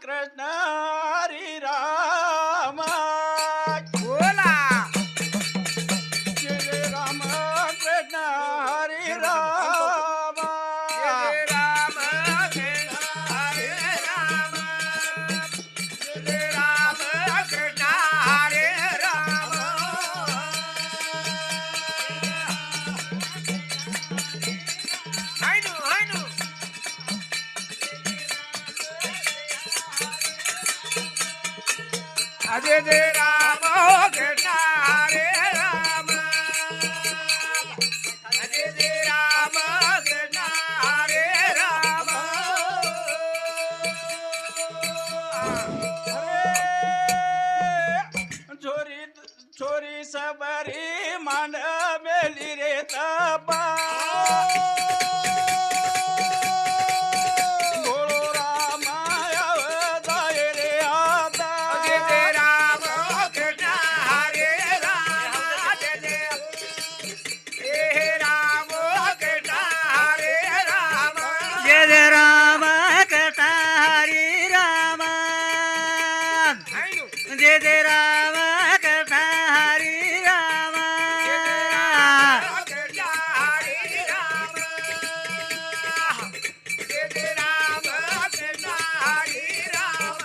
कृष्ण हरी राम बोला जय जय राम कृष्ण हरी राम जय राम कृष्ण हरे राम जय राम कृष्ण हरे राम हाय नु अजय जय राम कृष्ण हरे राम अजय जय राम कृष्ण हरे राम छोरी छोरी सबरी मान मेली रे तपा बोलो राम जाय रे आता अजय जय राम कृष्ण हरे राम अजय जय राम कृष्ण हरे राम जय जय राम कृष्ण हरी राम हाय नु जय जय राम कृष्ण हरी राम कृष्ण हरे राम जय जय राम कृष्ण हरे राम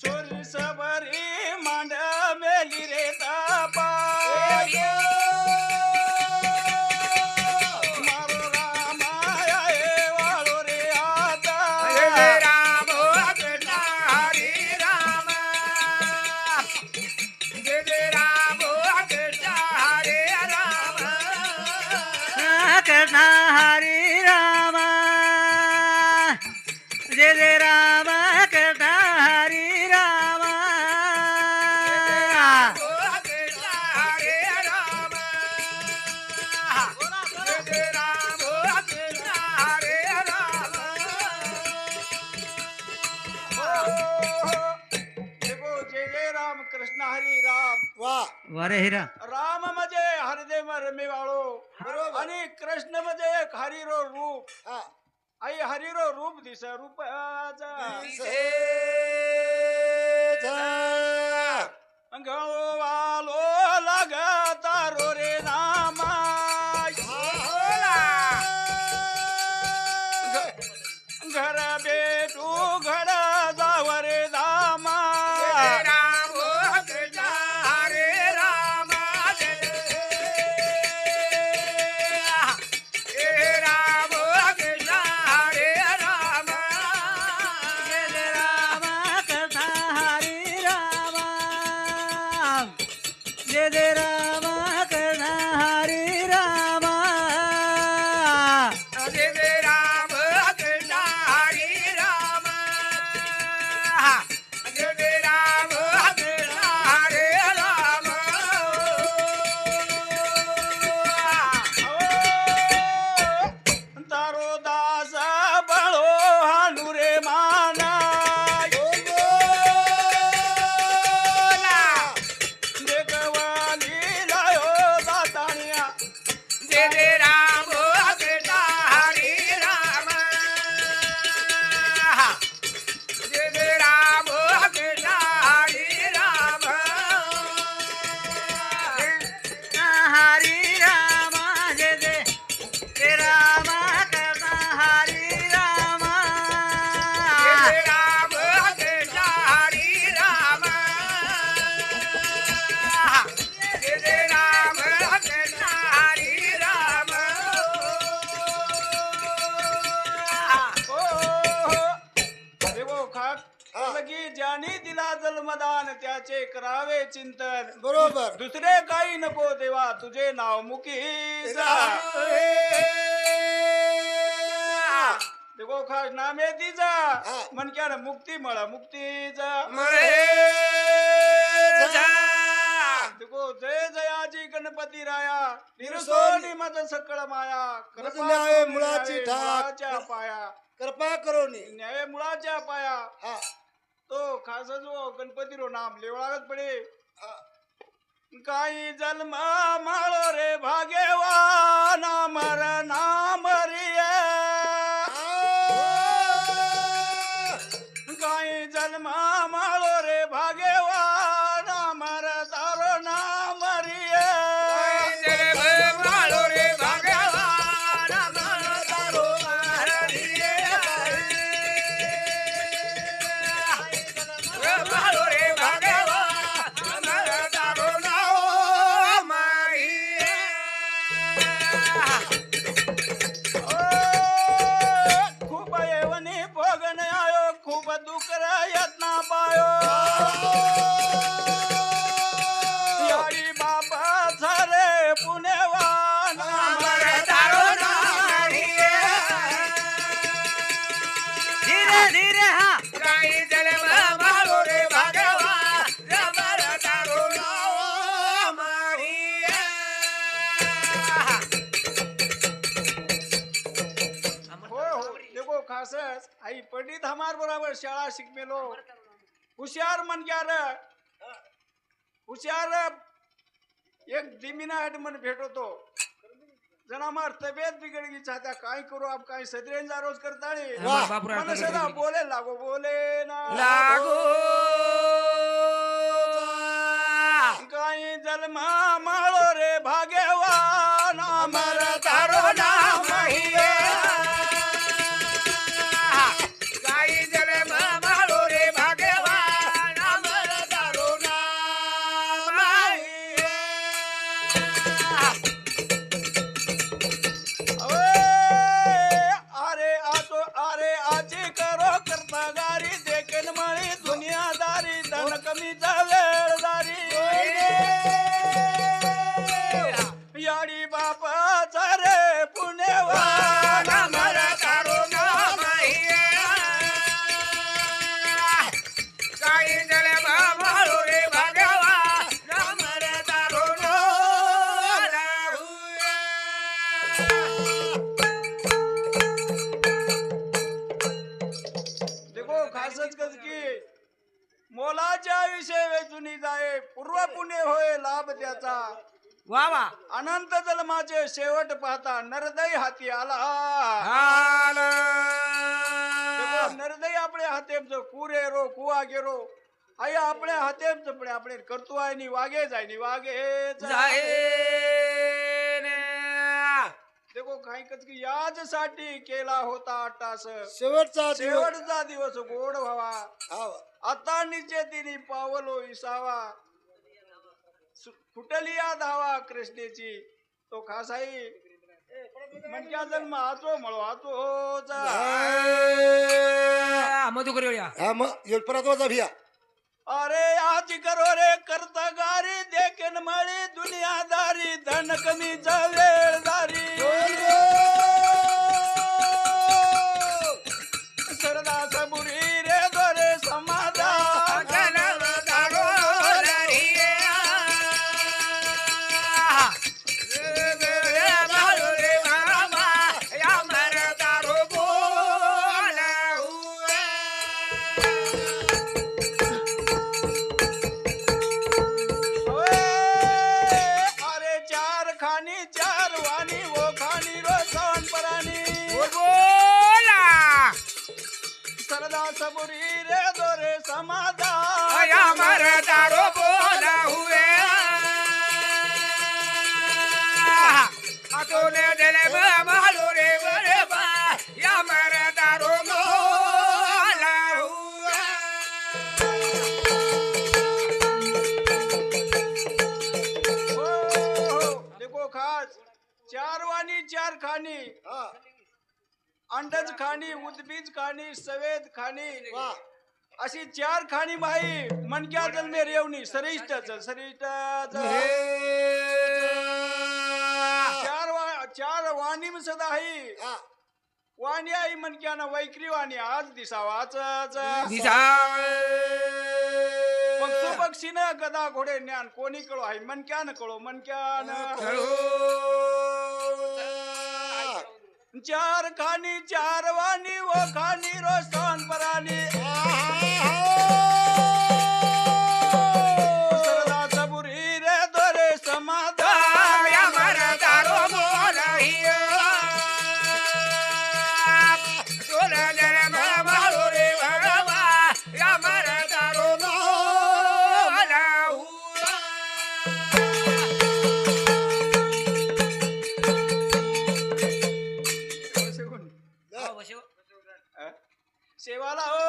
छोरी सबरी मान मेली रे तपा मारो राम आये वालो रे आता जय जय राम कृष्ण हरे राम जय जय राम कृष्ण हरे राम कृष्ण हरी राम जय जय राम कृष्ण हरी राम कृष्ण हरे राम जय जय राम कृष्ण हरे राम देखो जय जय राम कृष्ण हरी राम वाह वरे हिरा राम म्हणजे हरिदेव रमे वाळो बरोबर. आणि कृष्ण म्हणजे एक हरिरो रूप हा आई हरिरो रूप दिस रूप गळो वालो लागता रो रे रामा घर बेटू घड जाव रे रामा राम कृष्ण हरे राम जय राम कृष्ण हरे राम जय जय राम कृष्ण हरी राम जय जय राम कृष्ण हरी राम जय जय राम कृष्ण हरे राम जय जय राम कृष्ण हरे राम तारो दास बळो हानू रे माना देखवाली लायो दातानिया जय जय राम कृष्ण हरे राम जय जय राम कृष्ण हरे राम हरी राम जय जय जय राम कृष्ण हरी राम जय जय राम कृष्ण हरे राम जय जय राम कृष्ण हरे राम देवो खाक लगी ज्याने दिला जन्मदान त्याचे करावे चिंतन बरोबर दुसरे काही नको देवा तुझे नाव मुखी देखो खास नामे तिचा मनक्यान मुक्ती मळ मुक्तीचा देखो जय जयाची गणपती राया निरसोनी मद सकळ माया कृपा न्याय करून मुळाची न्याय ठाक. मुळाच्या पाया कृपा करोनी न्याय मुळाच्या पाया तो खास जो गणपती रो नाम लेवळागत पडे काही जन्म माळो रे भाग्यवान नाम नाम रिये खासच आई पंडित हमार बराबर शाळा शिकमेलो हुशार मन क्या रे हुशार एक दिमिना हेड मन भेटतो जना मार तब्येत बिगड़ गई चाहता काय करू आप काय सदरेन जा रोज करता रे मन सदा बोले लागो बोले ना लागो काय जन्मा माळो रे भाग्यवान अमर तारो नाम हिये गाई जले मारो रे भाग्यवान अमर तारो नाम हिये अरे आतो अरे आजी करो करता गारी देखन मळी दुनियादारी धन कमीचा वेळदारी याडी बापाचा रे पुण्यवान अमर तारो नाम हिये गाई जले मारो रे भाग्यवान अमर तारो नाम हुये देखो खासच कस की मोलाच्या विषय वेचुनी जाये पूर्व पुण्य होय लाभ त्याचा वा वा अनंत जन्माचे शेवट पाहता नरदय हाती आला देखो नरदय आपले हातेमच कुरे रो कुवा गेरो आई आपल्या हातेमच पण આપણે કરતો આય ની વાગે જાય ની વાગે જાય देखो काही कच की याजसाठी केला होता अट्टास शेवटचा दिवस गोड व्हावा आता निचे तिने पावलो इसावा फुटली या धावा कृष्णेची तो खासाई म्हणजे जन्म आचो मळो आचो मधु करूया हा मग परत वाजा भिया अरे आज करो रे करता गारी देखन मळी दुनियादारी धन कमी वेळदारी सरदा सबुरी रे दोरे समाधान अरे चार खानी चार वाणी वो खानी रो सोन परानी सरदा सबुरी रे दोरे समाधान तारो बोला हुए तूने दिले मालो रे बरे बा या मर तारो बोला हुए देखो खास चार वाणी चार खानी अंडज खानी उद्बीज खानी सवेद खानी अशी चार खानी बाई मनक्या जन्मे रेवणी सरिष्टच चार वाणी सदा आई वाणी आई मनक्यानं वैक्री वाणी आज दिसावाच पक्षो पक्षीनं गदा घोडे ज्ञान कोणी कळो आहे मनक्यानं कळो मनक्यानं चार खानी चार वाणी वो खानी रोस्तान परानी सरदा सबुरी रे दोरे समाधान या मर तारो बोला हिया तूने दिले मालो रे भगवा या मर तारो बोला हुआ सेवाला हो